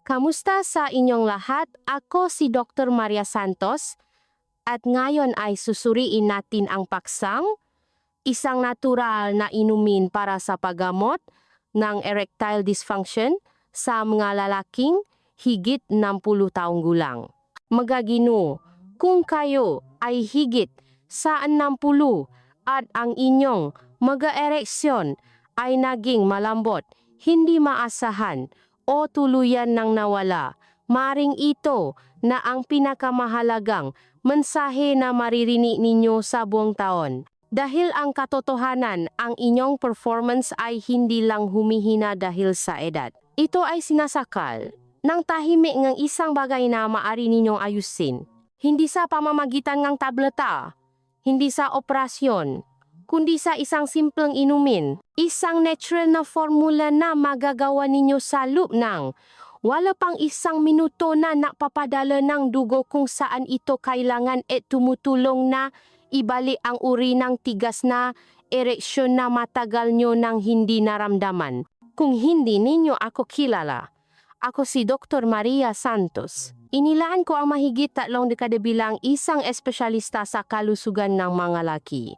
Kamusta sa inyong lahat? Ako si Dr. Maria Santos at ngayon ay susuriin natin ang paksang, isang natural na inumin para sa paggamot ng erectile dysfunction sa mga lalaking higit 60 taong gulang. Magagino, kung kayo ay higit sa 60 at ang inyong mga-ereksyon ay naging malambot, hindi maasahan, o tuluyan nang nawala, maring ito na ang pinakamahalagang mensahe na maririnig ninyo sa buong taon. Dahil ang katotohanan, ang inyong performance ay hindi lang humihina dahil sa edad. Ito ay sinasakal ng tahimik ng isang bagay na maaari ninyong ayusin. Hindi sa pamamagitan ng tableta, hindi sa operasyon, kundi sa isang simpleng inumin. Isang natural na formula na magagawa ninyo sa loob ng wala pang 1 minuto na napapadala ng dugo kung saan ito kailangan at tumutulong na ibalik ang uri ng tigas na ereksyon na matagal nyo nang hindi naramdaman. Kung hindi ninyo ako kilala, ako si Dr. Maria Santos. Inilaan ko ang mahigit 3 dekada bilang isang espesyalista sa kalusugan ng mga laki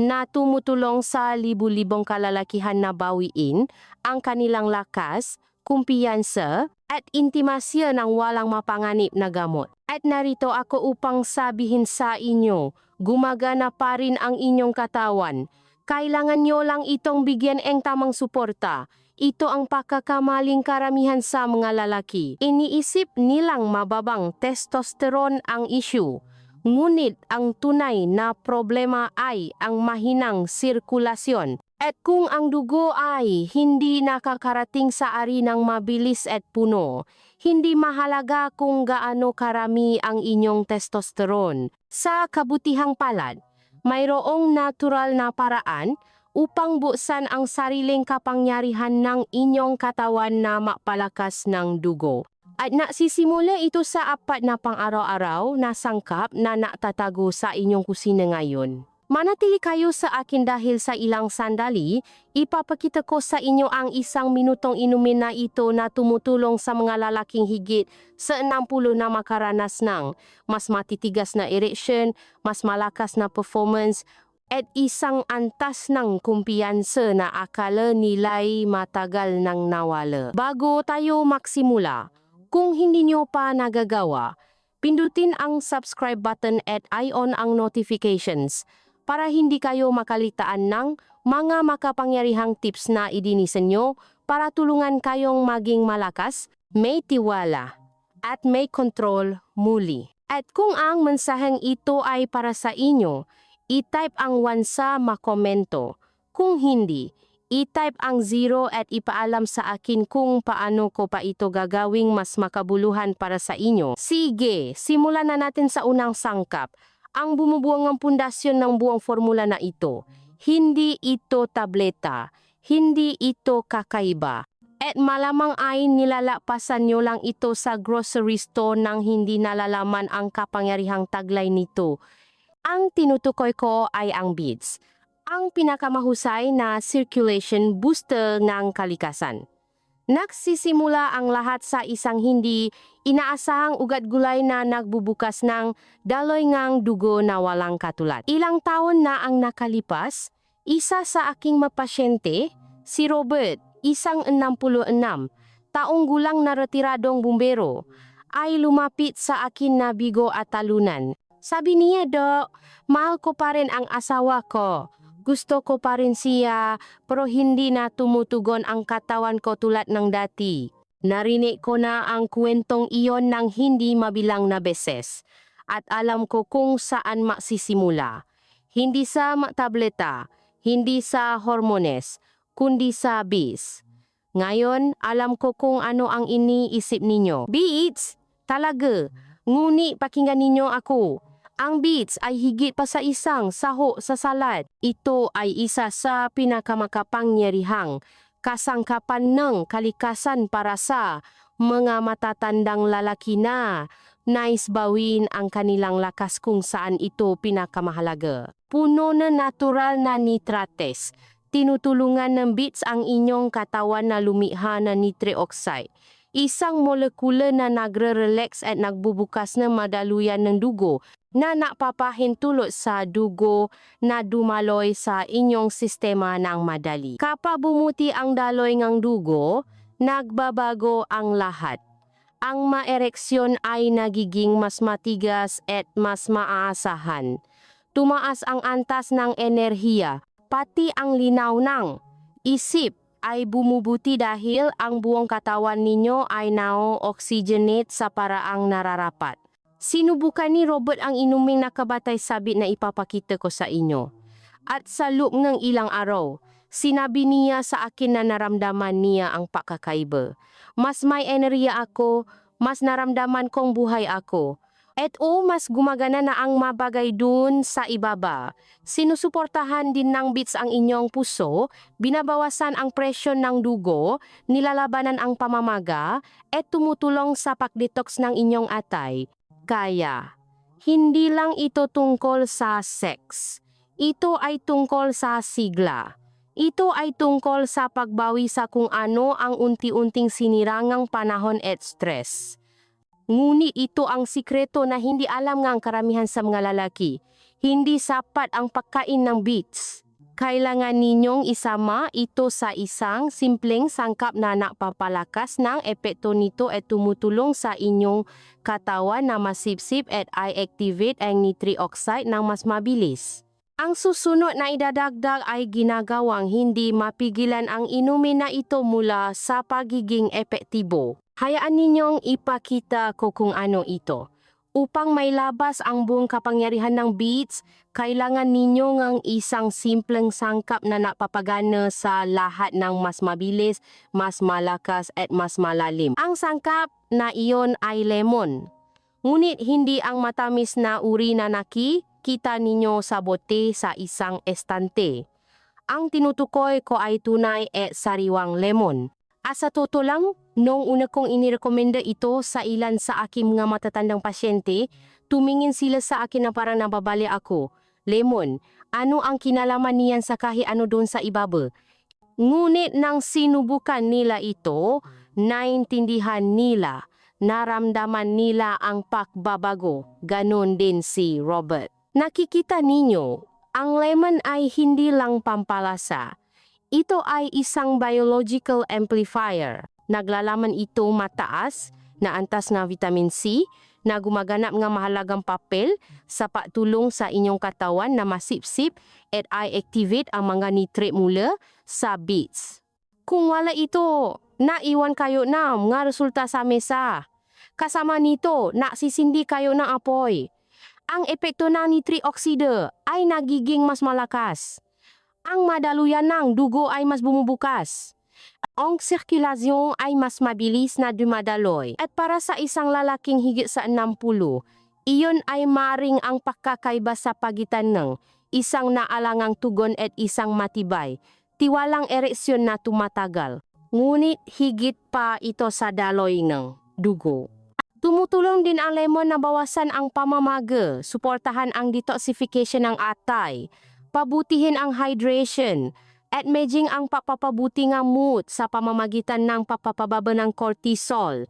na tumutulong sa libu-libong kalalakihan na bawiin ang kanilang lakas, kumpiyansa at intimasya ng walang mapanganib na gamot. At narito ako upang sabihin sa inyo, gumagana pa rin ang inyong katawan. Kailangan nyo lang itong bigyan ng tamang suporta. Ito ang pakakamaling karamihan sa mga lalaki. Iniisip nilang mababang testosterone ang issue. Ngunit ang tunay na problema ay ang mahinang sirkulasyon. At kung ang dugo ay hindi nakakarating sa ari ng mabilis at puno, hindi mahalaga kung gaano karami ang inyong testosterone. Sa kabutihang palad, mayroong natural na paraan upang buksan ang sariling kapangyarihan ng inyong katawan na mapalakas ng dugo. At nagsisimula ito sa 4 na pang-araw-araw na sangkap na natatago sa inyong kusina ngayon. Manatili kayo sa akin dahil sa ilang sandali, ipapakita ko sa inyo ang 1 minutong inumin na ito na tumutulong sa mga lalaking higit sa 60 na makaranas ng mas matitigas na ereksyon, mas malakas na performance, at isang antas ng kumpiyansa na akala nila'y matagal nang nawala. Bago tayo magsimula, kung hindi nyo pa nagagawa, pindutin ang subscribe button at i-on ang notifications para hindi kayo makalitaan ng mga makapangyarihang tips na idinisan nyo para tulungan kayong maging malakas, may tiwala, at may kontrol muli. At kung ang mensaheng ito ay para sa inyo, i-type ang 1 sa makomento. Kung hindi, i-type ang 0 at ipaalam sa akin kung paano ko pa ito gagawing mas makabuluhan para sa inyo. Sige, simulan na natin sa unang sangkap. Ang bumubuong ng pundasyon ng buong formula na ito. Hindi ito tableta. Hindi ito kakaiba. At malamang ay nilalapasan nyo lang ito sa grocery store nang hindi nalalaman ang kapangyarihang taglay nito. Ang tinutukoy ko ay ang beads. Ang pinakamahusay na circulation booster ng kalikasan. Nagsisimula ang lahat sa isang hindi inaasahang ugat gulay na nagbubukas ng daloy ngang dugo na walang katulad. Ilang taon na ang nakalipas, isa sa aking mapasyente, si Robert, isang 66 taong gulang na retiradong bumbero, ay lumapit sa akin na bigo at talunan. Sabi niya, Dok, mahal ko pa rin ang asawa ko. Gusto ko pa rin siya, pero hindi na tumutugon ang katawan ko tulad ng dati. Narinig ko na ang kwentong iyon ng hindi mabilang na beses. At alam ko kung saan magsisimula. Hindi sa tableta, hindi sa hormones, kundi sa beads. Ngayon, alam ko kung ano ang iniisip ninyo. Beads? Talaga. Ngunit pakinggan ninyo ako. Ang beads ay higit pa sa isang saho sa salad. Ito ay isa sa pinakamakapangyarihang kasangkapan ng kalikasan para sa mga matatandang lalaki na nais bawin ang kanilang lakas kung saan ito pinakamahalaga. Puno na natural na nitrates. Tinutulungan ng beads ang inyong katawan na lumikha ng nitric oxide. Isang molekula na nagre-relax at nagbubukas na madaluyan ng dugo na napapahintulot sa dugo na dumaloy sa inyong sistema ng madali. Kapag bumuti ang daloy ng dugo, nagbabago ang lahat. Ang maereksyon ay nagiging mas matigas at mas maaasahan. Tumaas ang antas ng enerhiya, pati ang linaw ng isip ay bumubuti dahil ang buong katawan ninyo ay na-oxygenate sa paraang nararapat. Sinubukan ni Robert ang inuming nakabatay sabit na ipapakita ko sa inyo. At sa loob ng ilang araw, sinabi niya sa akin na naramdaman niya ang pakakaiba. Mas may enerhiya ako, mas naramdaman kong buhay ako. At mas gumagana na ang mabagay dun sa ibaba. Sinusuportahan din ng beats ang inyong puso, binabawasan ang presyon ng dugo, nilalabanan ang pamamaga, at tumutulong sa pag-detox ng inyong atay. Kaya, hindi lang ito tungkol sa sex. Ito ay tungkol sa sigla. Ito ay tungkol sa pagbawi sa kung ano ang unti-unting sinirangang panahon at stress. Ngunit ito ang sikreto na hindi alam ng karamihan sa mga lalaki. Hindi sapat ang pagkain ng beets. Kailangan ninyong isama ito sa isang simpleng sangkap na napapalakas ng epekto nito at tumutulong sa inyong katawan na masipsip at i-activate ang nitric oxide ng mas mabilis. Ang susunod na idadagdag ay ginagawang hindi mapigilan ang inumin na ito mula sa pagiging epektibo. Hayaan ninyong ipakita ko kung ano ito. Upang may labas ang buong kapangyarihan ng beets, kailangan ninyo ng isang simpleng sangkap na napapagana sa lahat ng mas mabilis, mas malakas at mas malalim. Ang sangkap na iyon ay lemon. Ngunit hindi ang matamis na uri na nakikita ninyo sa bote sa isang estante. Ang tinutukoy ko ay tunay at sariwang lemon. Asa totoo lang, noong una kong inirekomenda ito sa ilan sa aking mga matatandang pasyente, tumingin sila sa akin na parang nababali ako. Lemon, ano ang kinalaman niyan sa kahit ano doon sa ibaba? Ngunit nang sinubukan nila ito, naintindihan nila, naramdaman nila ang pagbabago. Ganon din si Robert. Nakikita ninyo, ang lemon ay hindi lang pampalasa. Ito ay isang biological amplifier. Naglalaman ito mataas na antas ng vitamin C na gumaganap ng mahalagang papel sa pagtulong sa inyong katawan na masipsip at i-activate ang mga nitrate mula sa beets. Kung wala ito, naiwan kayo na mga resulta sa mesa. Kasama nito, nagsisindi kayo ng apoy. Ang epekto ng nitric oxide ay nagiging mas malakas. Ang madaluyan ng dugo ay mas bumubukas. Ang sirkulasyon ay mas mabilis na dumadaloy. At para sa isang lalaking higit sa 60, iyon ay maring ang pagkakaiba sa pagitan ng isang naalangang tugon at isang matibay, tiwalang ereksyon na tumatagal. Ngunit higit pa ito sa daloy ng dugo. Tumutulong din ang lemon na bawasan ang pamamaga, suportahan ang detoxification ng atay, pabutihin ang hydration, at medjing ang papapabuti ng mood sa pamamagitan ng papapababa ng cortisol,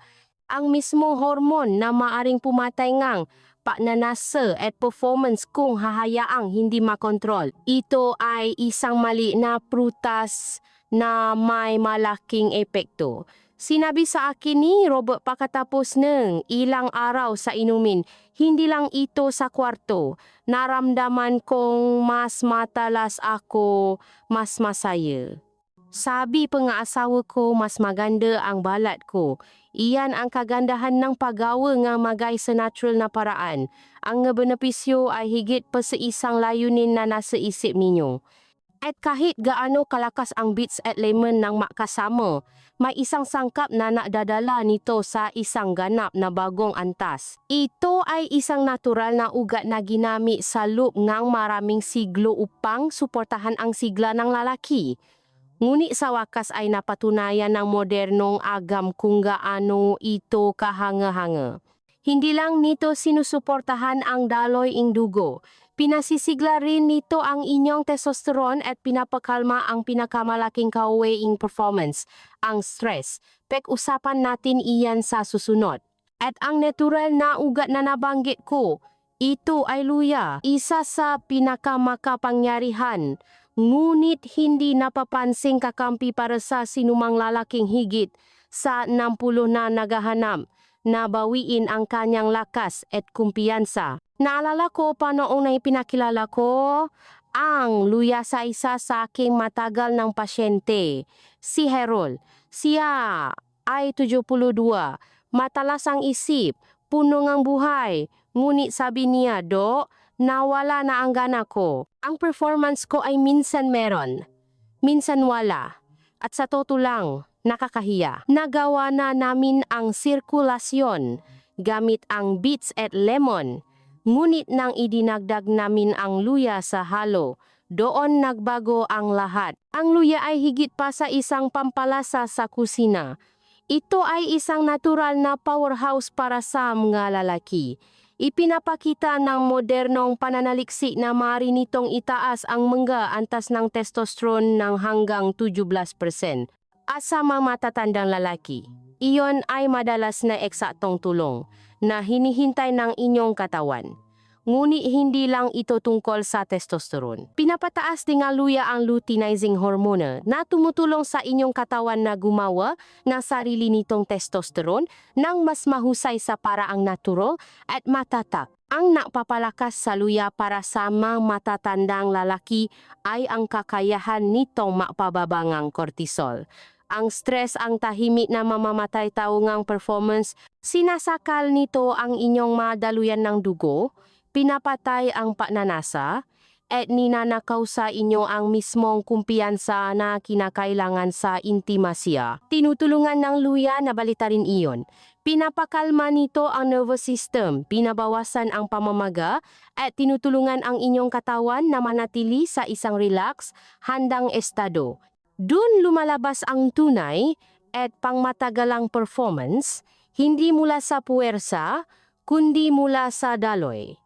ang mismong hormon na maaring pumatay ng pagnanasa at performance kung hahayaang hindi makontrol. Ito ay isang mali na prutas na may malaking epekto. Sinabi sa akin ni Robert pagkatapos ng ilang araw sa inumin, hindi lang ito sa kwarto. Naramdaman kong mas matalas ako, mas masaya. Sabi pang-aasawa ko, mas maganda ang balat ko. Iyan ang kagandahan ng paggawa ng magay sa natural na paraan. Ang benepisyo ay higit pa sa isang layunin na nasa isip ninyo. At kahit gaano kalakas ang beets at lemon ng makasama, may isang sangkap na nadadala nito sa isang ganap na bagong antas. Ito ay isang natural na ugat na ginamit sa loob ng maraming siglo upang suportahan ang sigla ng lalaki. Ngunit sa wakas ay napatunayan ng modernong agam kung gaano ito kahanga-hanga. Hindi lang nito sinusuportahan ang daloy ng dugo, Pinasisigla rin nito ang inyong testosterone at pinapakalma ang pinakamalaking ka-weighing performance, ang stress. Pag-usapan natin iyan sa susunod. At ang natural na ugat na nabanggit ko, ito ay luya, isa sa pinakamakapangyarihan, ngunit hindi napapansing kakampi para sa sinumang lalaking higit sa 60 na naghahanap na bawiin ang kanyang lakas at kumpiyansa. Naalala ko pa noong na ipinakilala ko ang luya sa isa sa aking matagal ng pasyente, si Harold. Siya ay 72, matalas ang isip, puno ng buhay. Ngunit sabi niya, "Dok, nawala na ang gana ko. Ang performance ko ay minsan meron, minsan wala. At sa totoo lang, nakakahiya." Nagawa na namin ang sirkulasyon gamit ang beets at lemon. Ngunit nang idinagdag namin ang luya sa halo, doon nagbago ang lahat. Ang luya ay higit pa sa isang pampalasa sa kusina. Ito ay isang natural na powerhouse para sa mga lalaki. Ipinapakita ng modernong pananaliksik na maaari nitong itaas ang mga antas ng testosterone ng hanggang 17%. At sa mga matatandang lalaki, iyon ay madalas na eksaktong tulong na hinihintay ng inyong katawan. Ngunit hindi lang ito tungkol sa testosterone. Pinapataas din ang luya ang luteinizing hormone na tumutulong sa inyong katawan na gumawa ng sarili nitong testosterone ng mas mahusay sa paraang natural at matatak. Ang napapalakas sa luya para sa mga matatandang lalaki ay ang kakayahan nitong mapababangang cortisol. Ang stress ang tahimik na mamamatay taongang performance. Sinasakal nito ang inyong madaluyan ng dugo, pinapatay ang pagnanasa, at ninanakaw sa inyo ang mismong kumpiyansa na kinakailangan sa intimasya. Tinutulungan ng luya na balitarin iyon. Pinapakalma nito ang nervous system, pinabawasan ang pamamaga, at tinutulungan ang inyong katawan na manatili sa isang relax, handang estado. Doon lumalabas ang tunay at pangmatagalang performance, hindi mula sa puwersa, kundi mula sa daloy.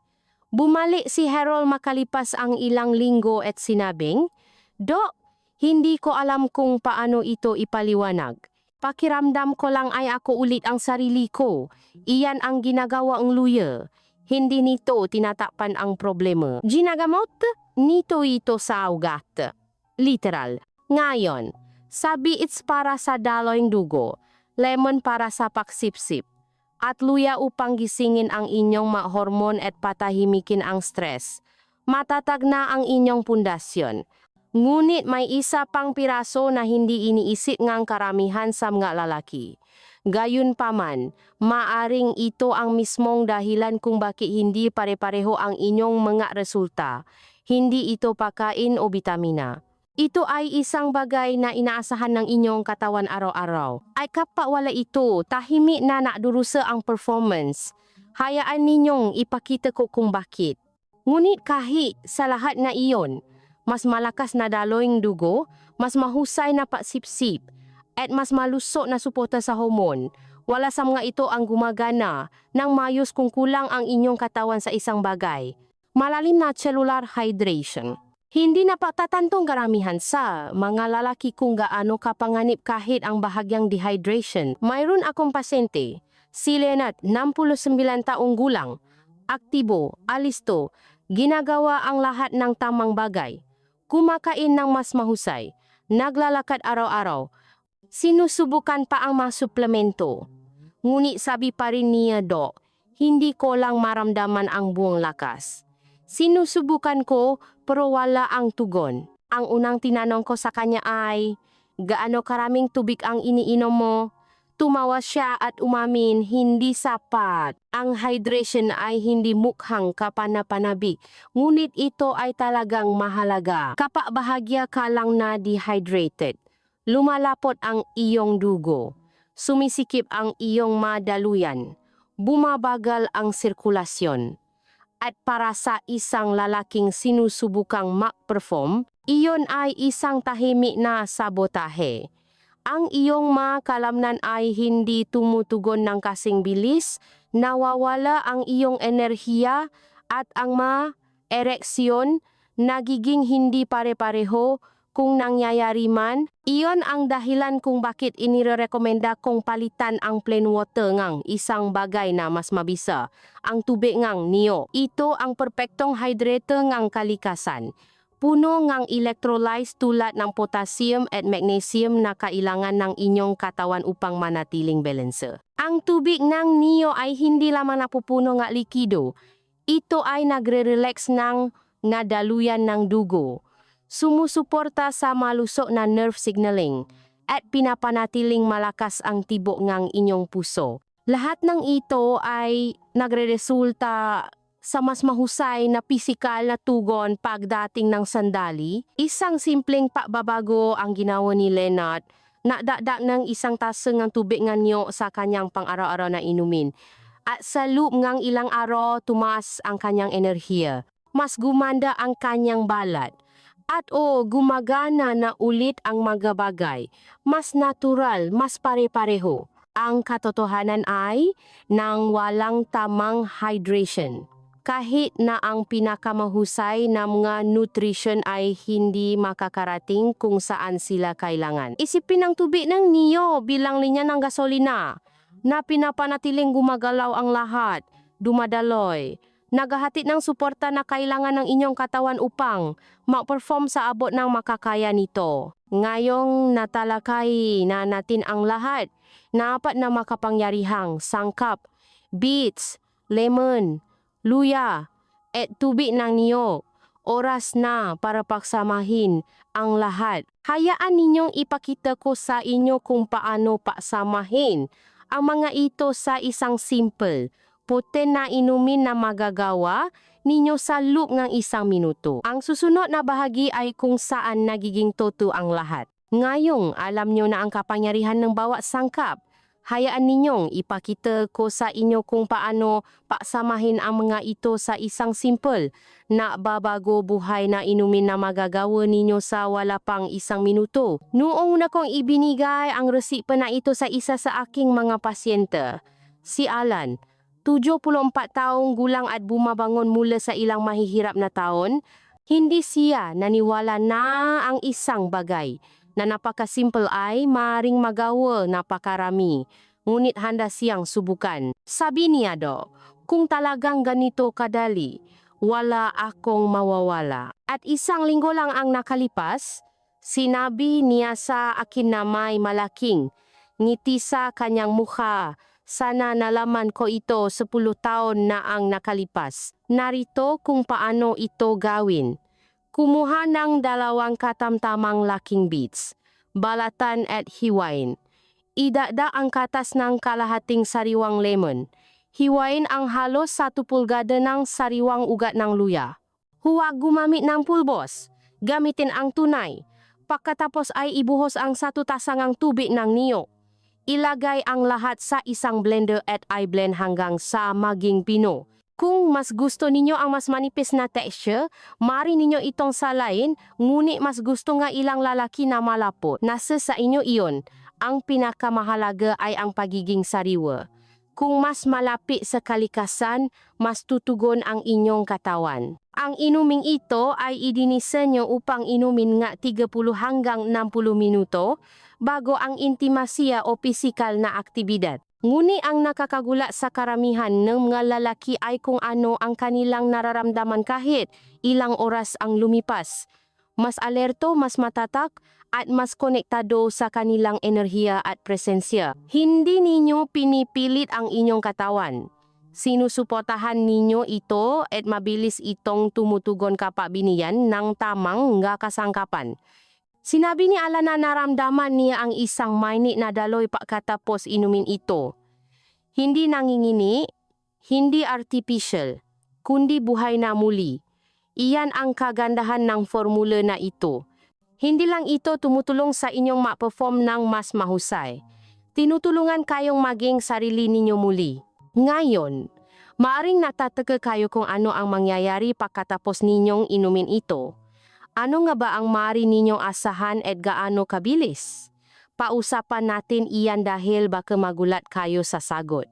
Bumalik si Harold makalipas ang ilang linggo at sinabing, "Dok, hindi ko alam kung paano ito ipaliwanag. Pakiramdam ko lang ay ako ulit ang sarili ko. Iyan ang ginagawa ang luya. Hindi nito tinatakpan ang problema. Ginagamot nito ito sa ugat." Literal. Ngayon, sabi it's para sa daloyng dugo, lemon para sa paksipsip, at luya upang gisingin ang inyong mga hormon at patahimikin ang stress. Matatag na ang inyong pundasyon. Ngunit may isa pang piraso na hindi iniisip ngang karamihan sa mga lalaki. Gayunpaman, maaring ito ang mismong dahilan kung bakit hindi pare-pareho ang inyong mga resulta. Hindi ito pagkain o bitamina. Ito ay isang bagay na inaasahan ng inyong katawan araw-araw. Ay kapag wala ito, tahimik na nadurusa ang performance. Hayaan ninyong ipakita ko kung bakit. Ngunit kahit sa lahat na iyon, mas malakas na daloyng dugo, mas mahusay na pagsipsip, at mas malusok na suporta sa hormon, wala sa mga ito ang gumagana ng mayos kung kulang ang inyong katawan sa isang bagay. Malalim na cellular hydration. Hindi na patatantong karamihan sa mga lalaki kung gaano kapanganib kahit ang bahagyang dehydration. Mayroon akong pasyente, si Leonard, 69 taong gulang, aktibo, alisto, ginagawa ang lahat ng tamang bagay, kumakain ng mas mahusay, naglalakad araw-araw, sinusubukan pa ang mga suplemento. Ngunit sabi pa rin niya, "Dok, hindi ko lang maramdaman ang buong lakas. Sinusubukan ko pero wala ang tugon." Ang unang tinanong ko sa kanya ay, "Gaano karaming tubig ang iniinom mo?" Tumawa siya at umamin, "Hindi sapat. Ang hydration ay hindi mukhang kapanapanabik, ngunit ito ay talagang mahalaga. Kapag bahagya ka lang na dehydrated, lumalapot ang iyong dugo, sumisikip ang iyong madaluyan, bumabagal ang sirkulasyon. At para sa isang lalaking sinusubukang mag-perform, iyon ay isang tahimik na sabotahe. Ang iyong mga kalamnan ay hindi tumutugon ng kasing bilis, nawawala ang iyong enerhiya, at ang mga ereksyon, nagiging hindi pare-pareho, kung nangyayari man, iyon ang dahilan kung bakit inirekomenda kong palitan ang plain water ngang isang bagay na mas mabisa, ang tubig ngang niyo. Ito ang perpektong hydrator ngang kalikasan. Puno ngang electrolytes tulad ng potassium at magnesium na kailangan ng inyong katawan upang manatiling balanse. Ang tubig ng niyo ay hindi lamang napupuno nga likido. Ito ay nagre-relax ng daluyan ng dugo, sumusuporta sa malusog na nerve signaling, at pinapanatiling malakas ang tibok ng inyong puso. Lahat ng ito ay nagreresulta sa mas mahusay na pisikal na tugon pagdating ng sandali. Isang simpleng pagbabago ang ginawa ni Leonard, nakdagdag ng isang tasa ng tubig nganyo sa kanyang pang-araw-araw na inumin. At sa loob ng ilang araw, tumaas ang kanyang enerhiya. Mas gumanda ang kanyang balat. At gumagana na ulit ang mga bagay. Mas natural, mas pare-pareho. Ang katotohanan ay nang walang tamang hydration. Kahit na ang pinakamahusay na mga nutrition ay hindi makakarating kung saan sila kailangan. Isipin ang tubig ng niyo bilang linya ng gasolina na pinapanatiling gumagalaw ang lahat, dumadaloy, naghahatid ng suporta na kailangan ng inyong katawan upang mag-perform sa abot ng makakaya nito. Ngayong natalakay na natin ang lahat na apat na makapangyarihang sangkap, beets, lemon, luya, at tubig ng niyog. Oras na para pagsamahin ang lahat. Hayaan ninyong ipakita ko sa inyo kung paano pagsamahin ang mga ito sa isang simple, puti na inumin na magagawa ninyo sa loob ng 1 minuto. Ang susunod na bahagi ay kung saan nagiging totoo ang lahat. Ngayong alam nyo na ang kapangyarihan ng bawat sangkap, hayaan ninyong ipakita ko sa inyo kung paano pagsamahin ang mga ito sa isang simple na babago buhay na inumin na magagawa ninyo sa wala pang 1 minuto. Noong una kong ibinigay ang resipa na ito sa isa sa aking mga pasyente, si Alan, 74 taong gulang at bumabangon mula sa ilang mahihirap na taon, hindi siya naniwala na ang isang bagay na napakasimple ay maaaring magawa napakarami, ngunit handa siyang subukan. Sabi niya kung talagang ganito kadali, wala akong mawawala. At 1 linggo lang ang nakalipas, sinabi niya sa akin na may malaking ngiti sa kanyang mukha. Sana nalaman ko ito 10 taon na ang nakalipas. Narito kung paano ito gawin. Kumuha ng 2 katamtamang laking beets, balatan at hiwain. Idagdag ang katas ng kalahating sariwang lemon. Hiwain ang halos 1 pulgada ng sariwang ugat ng luya. Huwag gumamit ng pulbos. Gamitin ang tunay. Pagkatapos ay ibuhos ang 1 tasang tubig ng niyog. Ilagay ang lahat sa isang blender at i-blend hanggang sa maging pino. Kung mas gusto ninyo ang mas manipis na texture, maaari ninyo itong salain, ngunit mas gusto nga ilang lalaki na malapot. Nasa sa inyo iyon. Ang pinakamahalaga ay ang pagiging sariwa. Kung mas malapit sa kalikasan, mas tutugon ang inyong katawan. Ang inuming ito ay idinisenyo upang inumin nga 30 hanggang 60 minuto bago ang intimasya o pisikal na aktibidad. Ngunit ang nakakagulat sa karamihan ng mga lalaki ay kung ano ang kanilang nararamdaman kahit ilang oras ang lumipas. Mas alerto, mas matatak, at mas konektado sa kanilang enerhiya at presensya. Hindi ninyo pinipilit ang inyong katawan. Sinusuportahan ninyo ito at mabilis itong tumutugon kapag biniyan ng tamang nga kasangkapan. Sinabi ni Alan na naramdaman niya ang isang mainit na daloy pagkatapos inumin ito. Hindi nangingini, hindi artificial, kundi buhay na muli. Iyan ang kagandahan ng formula na ito. Hindi lang ito tumutulong sa inyong ma-perform ng mas mahusay. Tinutulungan kayong maging sarili ninyo muli. Ngayon, maaring natataka kayo kung ano ang mangyayari pagkatapos ninyong inumin ito. Ano nga ba ang maaari ninyong asahan at gaano kabilis? Pausapan natin iyan dahil baka magulat kayo sa sagot.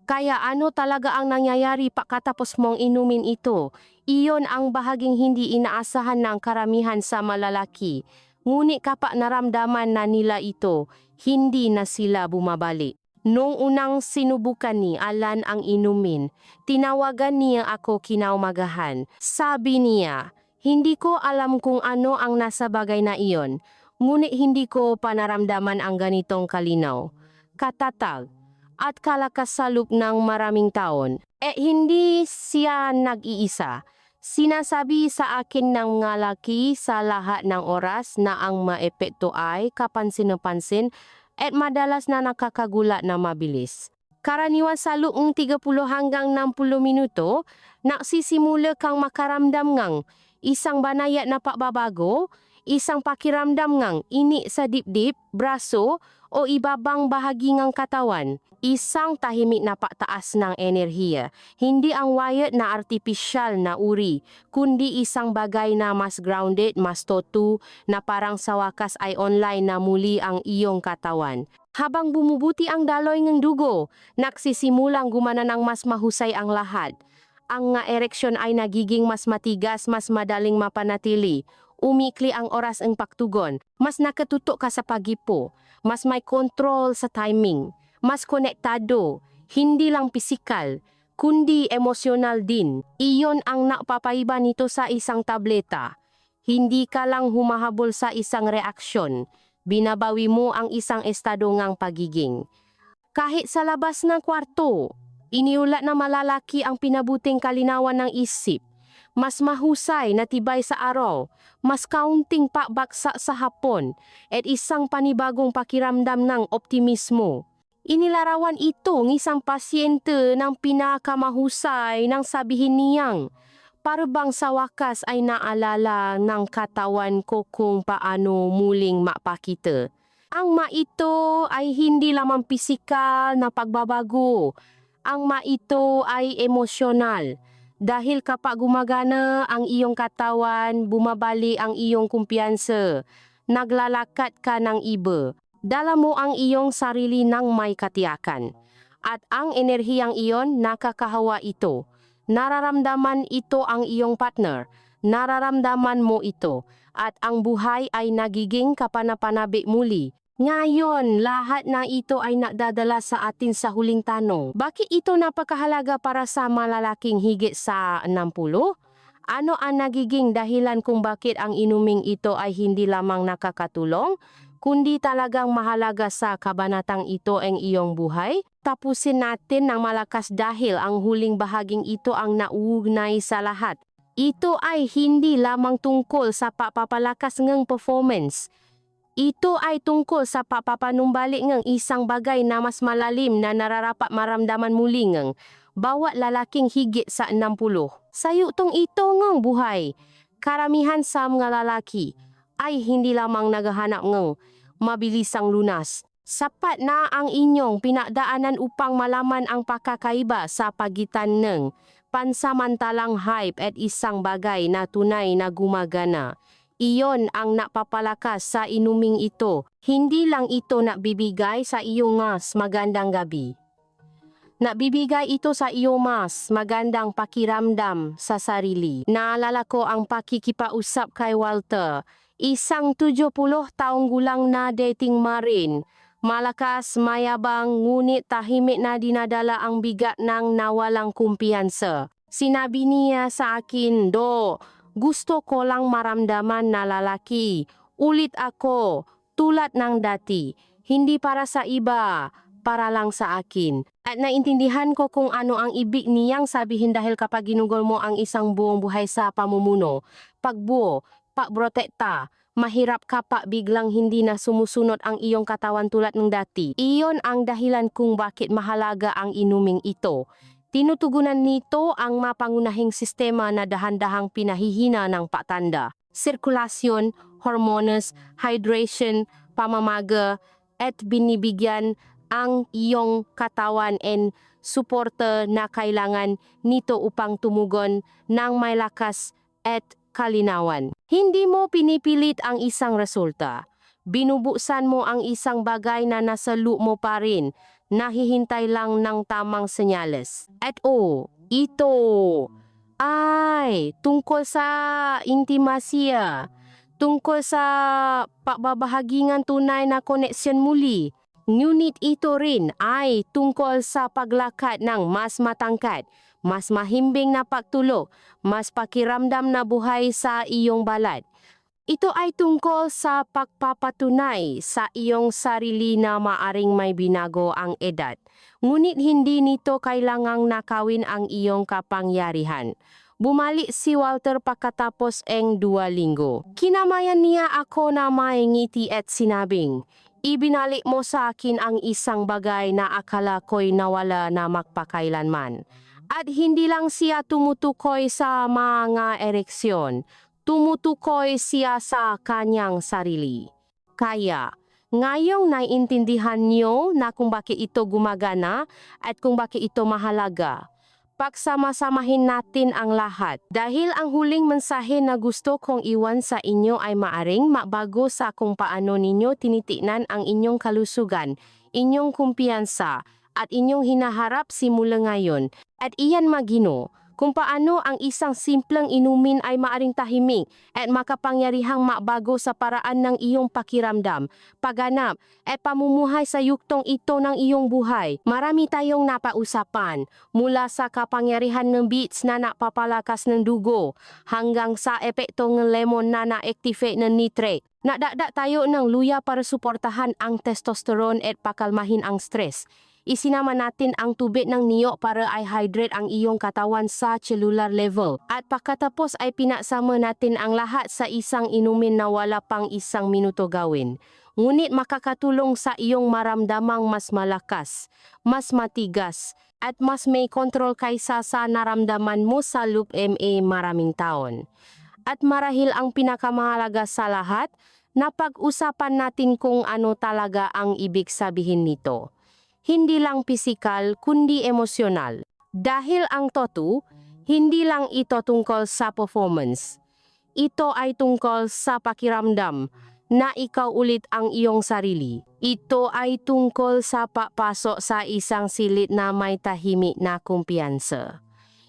Kaya ano talaga ang nangyayari pagkatapos mong inumin ito? Iyon ang bahaging hindi inaasahan ng karamihan sa malalaki. Ngunit kapag naramdaman na nila ito, hindi na sila bumabalik. Noong unang sinubukan ni Alan ang inumin, tinawagan niya ako kinaumagahan. Sabi niya, hindi ko alam kung ano ang nasa bagay na iyon, ngunit hindi ko panaramdaman ang ganitong kalinaw, katatag, at kalakasaluk ng maraming taon. Hindi siya nag-iisa. Sinasabi sa akin ng mga laki sa lahat ng oras na ang maepekto ay kapansin-pansin at madalas na nakakagulat na mabilis. Karaniwan sa loob 30 hanggang 60 minuto, nagsisimula kang makaramdam ng isang banayad na pagbabago, isang pakiramdam ng init sa dibdib, braso, o ibabang bahagi ng katawan. Isang tahimik na pagtaas ng enerhiya, hindi ang wired na artificial na uri, kundi isang bagay na mas grounded, mas totu, na parang sa wakas ay online na muli ang iyong katawan. Habang bumubuti ang daloy ng dugo, nagsisimulang gumana ng mas mahusay ang lahat. Ang ereksyon ay nagiging mas matigas, mas madaling mapanatili. Umikli ang oras ng pagtugon, mas nakatutok ka sa pagipo, mas may kontrol sa timing, mas konektado, hindi lang pisikal, kundi emosyonal din. Iyon ang napapaiba nito sa isang tableta. Hindi ka lang humahabol sa isang reaksyon, binabawi mo ang isang estado ng pagiging. Kahit sa labas ng kwarto, iniulat na malalaki ang pinabuting kalinawan ng isip. Mas mahusay na tibay sa araw, mas kaunting pakbaksa sa hapon, at isang panibagong pakiramdam ng optimismo. Inilarawan ito ng isang pasyente ng pinakamahusay ng sabihin niyang, parabang sa wakas ay naalala ng katawan ko kung paano muling mapakita. Ang ito ay hindi lamang pisikal na pagbabago, ang ito ay emosyonal. Dahil kapag gumagana ang iyong katawan, bumabali ang iyong kumpiyansa. Naglalakad ka ng iba. Dala mo ang iyong sarili ng may katiyakan. At ang enerhiyang iyon, nakakahawa ito. Nararamdaman ito ang iyong partner. Nararamdaman mo ito. At ang buhay ay nagiging kapanapanabik muli. Ngayon, lahat na ito ay nakdadala sa atin sa huling tanong. Bakit ito napakahalaga para sa malalaking higit sa 60? Ano ang nagiging dahilan kung bakit ang inuming ito ay hindi lamang nakakatulong, kundi talagang mahalaga sa kabanatang ito ang iyong buhay? Tapusin natin ng malakas dahil ang huling bahaging ito ang nauugnay sa lahat. Ito ay hindi lamang tungkol sa papapalakas ng performance. Ito ay tungkol sa papapanumbalik ng isang bagay na mas malalim na nararapat maramdaman muli ng bawat lalaking higit sa 60. Sa yutong ito ng buhay, karamihan sa mga lalaki ay hindi lamang naghahanap ng mabilisang lunas. Sapat na ang inyong pinagdaanan upang malaman ang pagkakaiba sa pagitan ng pansamantalang hype at isang bagay na tunay na gumagana. Iyon ang napapalakas sa inuming ito. Hindi lang ito nagbibigay sa iyo mas magandang gabi. Nagbibigay ito sa iyo mas magandang pakiramdam sa sarili. Naalala ko ang pakikipausap kay Walter, isang 70 taong gulang na dating marin. Malakas, mayabang, ngunit tahimik na dinadala ang bigat ng nawalang kumpiyansa. Sinabi niya sa akin, gusto ko lang maramdaman na lalaki. Ulit ako, tulad ng dati. Hindi para sa iba, para lang sa akin. At naintindihan ko kung ano ang ibig niyang sabihin dahil kapag ginugol mo ang isang buong buhay sa pamumuno, pagbuo, pagprotekta, mahirap kapag biglang hindi na sumusunod ang iyong katawan tulad ng dati. Iyon ang dahilan kung bakit mahalaga ang inuming ito. Tinutugunan nito ang mapangunahing sistema na dahan-dahang pinahihina ng patanda. Sirkulasyon, hormones, hydration, pamamaga, at binibigyan ang iyong katawan and suporta na kailangan nito upang tumugon ng may lakas at kalinawan. Hindi mo pinipilit ang isang resulta. Binubuksan mo ang isang bagay na nasa loob mo pa rin. Nahihintay lang ng tamang senyales. At ito ay tungkol sa intimasya, tungkol sa pagbabahagingan tunay na koneksyon muli. Ngunit ito rin ay tungkol sa paglakad ng mas matangkad, mas mahimbing na pagtulog, mas pakiramdam na buhay sa iyong balat. Ito ay tungkol sa pagpapatunay sa iyong sarili na maaring may binago ang edad. Ngunit hindi nito kailangang nakawin ang iyong kapangyarihan. Bumalik si Walter pagkatapos ang 2 linggo. Kinamayan niya ako na may ngiti at sinabing, "Ibinalik mo sa akin ang isang bagay na akala ko'y nawala na magpakailanman." At hindi lang siya tumutukoy sa mga ereksyon, tumutukoy siya sa kanyang sarili. Kaya, ngayong naiintindihan niyo na kung bakit ito gumagana at kung bakit ito mahalaga, pagsama-samahin natin ang lahat. Dahil ang huling mensahe na gusto kong iwan sa inyo ay maaring mabago sa kung paano ninyo tinitingnan ang inyong kalusugan, inyong kumpiyansa, at inyong hinaharap simula ngayon. At iyan magino, kung paano ang isang simpleng inumin ay maaring tahimik at makapangyarihang mabago sa paraan ng iyong pakiramdam, pagganap at pamumuhay sa yuktong ito ng iyong buhay. Marami tayong napausapan, mula sa kapangyarihan ng beets na napapalakas ng dugo hanggang sa epekto ng lemon na na-activate ng nitrate. Nadagdag tayo ng luya para suportahan ang testosterone at pakalmahin ang stress. Isinama natin ang tubig ng niyog para i-hydrate ang iyong katawan sa cellular level. At pagkatapos ay pinasama natin ang lahat sa isang inumin na wala pang 1 minuto gawin. Ngunit makakatulong sa iyong maramdamang mas malakas, mas matigas, at mas may kontrol kaysa sa naramdaman mo sa loob maraming taon. At marahil ang pinakamahalaga sa lahat, napag-usapan natin kung ano talaga ang ibig sabihin nito. Hindi lang pisikal kundi emosyonal. Dahil ang toto, hindi lang ito tungkol sa performance. Ito ay tungkol sa pakiramdam na ikaw ulit ang iyong sarili. Ito ay tungkol sa papasok sa isang silid na may tahimik na kumpiyansa.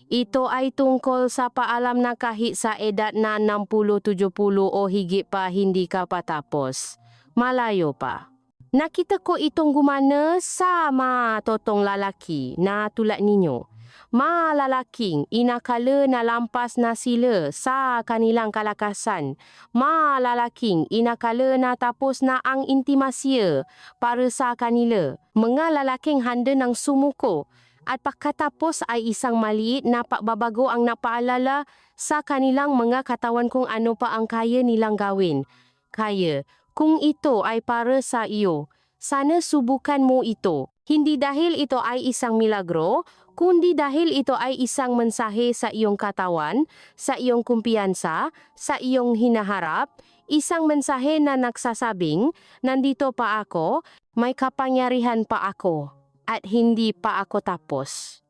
Ito ay tungkol sa paalam na kahit sa edad na 60-70 o higit pa hindi ka patapos. Malayo pa. Nakita ko itong gumana sa mga totong lalaki na tulad ninyo. Mga lalaking inakala na lampas na sila sa kanilang kalakasan. Mga lalaking inakala na tapos na ang intimasya para sa kanila. Mga lalaking handa ng sumuko at pagkatapos ay isang maliit na pagbabago ang napaalala sa kanilang mga katawan kung ano pa ang kaya nilang gawin. Kaya, kung ito ay para sa iyo, sana subukan mo ito. Hindi dahil ito ay isang milagro, kundi dahil ito ay isang mensahe sa iyong katawan, sa iyong kumpiyansa, sa iyong hinaharap, isang mensahe na nagsasabing, nandito pa ako, may kapangyarihan pa ako, at hindi pa ako tapos.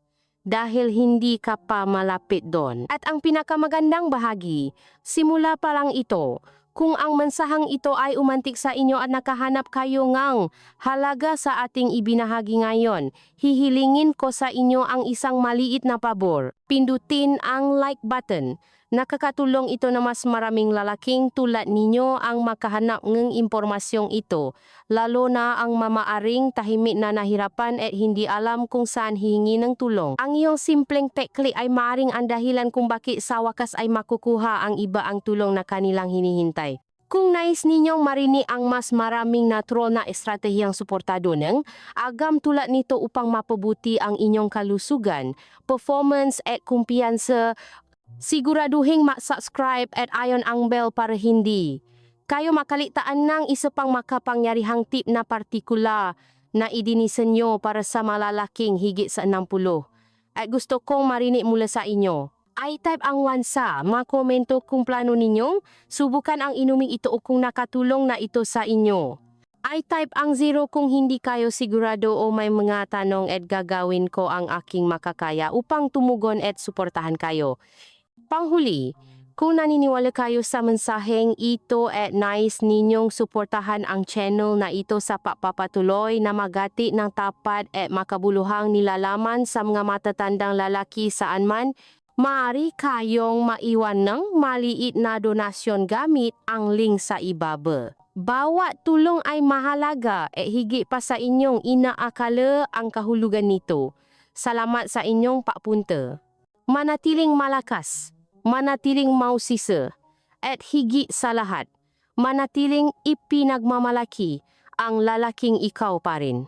Dahil hindi ka pa malapit doon. At ang pinakamagandang bahagi, simula pa lang ito, kung ang mensahang ito ay umantik sa inyo at nakahanap kayo ngang halaga sa ating ibinahagi ngayon, hihilingin ko sa inyo ang isang maliit na pabor. Pindutin ang like button. Nakakatulong ito na mas maraming lalaking tulad ninyo ang makahanap ng impormasyong ito, lalo na ang mamaaring tahimik na nahirapan at hindi alam kung saan hihingi ng tulong. Ang iyong simpleng pag-click ay maaring ang dahilan kung bakit sa wakas ay makukuha ang iba ang tulong na kanilang hinihintay. Kung nais ninyong marinig ang mas maraming natural na estratehiyang suportado ng agam tulad nito upang mapabuti ang inyong kalusugan, performance at kumpiyansa, siguraduhin mag-subscribe at ion ang bell para hindi kayo makalitaan ng isa pang makapangyarihang tip na partikular na idinisenyo para sa malalaking higit sa 60. At gusto kong marinig mula sa inyo. I-type ang 1 sa mga komento kung plano ninyong subukan ang inuming ito o kung nakatulong na ito sa inyo. I-type ang 0 kung hindi kayo sigurado o may mga tanong at gagawin ko ang aking makakaya upang tumugon at suportahan kayo. Panghuli, Kung naniniwala kayo sa mensaheng ito at nais ninyong suportahan ang channel na ito sa pagpapatuloy na magati ng tapat at makabuluhang nilalaman sa mga matatandang lalaki saan man, maaari kayong maiwan ng maliit na donasyon gamit ang link sa ibaba. Bawat tulong ay mahalaga at higit pa sa inyong inaakala ang kahulugan nito. Salamat sa inyong papunta. Manatiling malakas, manatiling mausisa, at higit sa lahat, manatiling ipinagmamalaki ang lalaking ikaw pa rin.